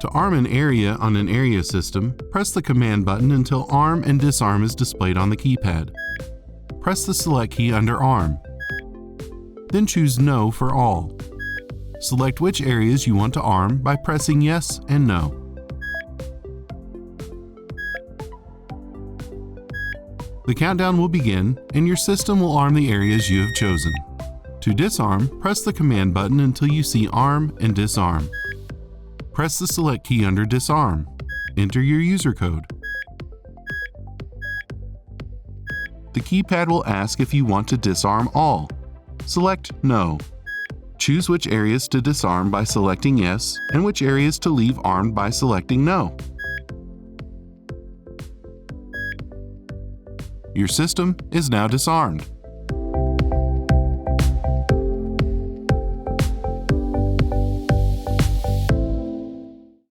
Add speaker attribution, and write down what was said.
Speaker 1: To arm an area on an area system, press the Command button until Arm and Disarm is displayed on the keypad. Press the Select key under Arm. Then choose No for all. Select which areas you want to arm by pressing Yes and No. The countdown will begin, and your system will arm the areas you have chosen. To disarm, press the Command button until you see Arm and Disarm. Press the Select key under Disarm. Enter your user code. The keypad will ask if you want to disarm all. Select No. Choose which areas to disarm by selecting Yes and which areas to leave armed by selecting No. Your system is now disarmed.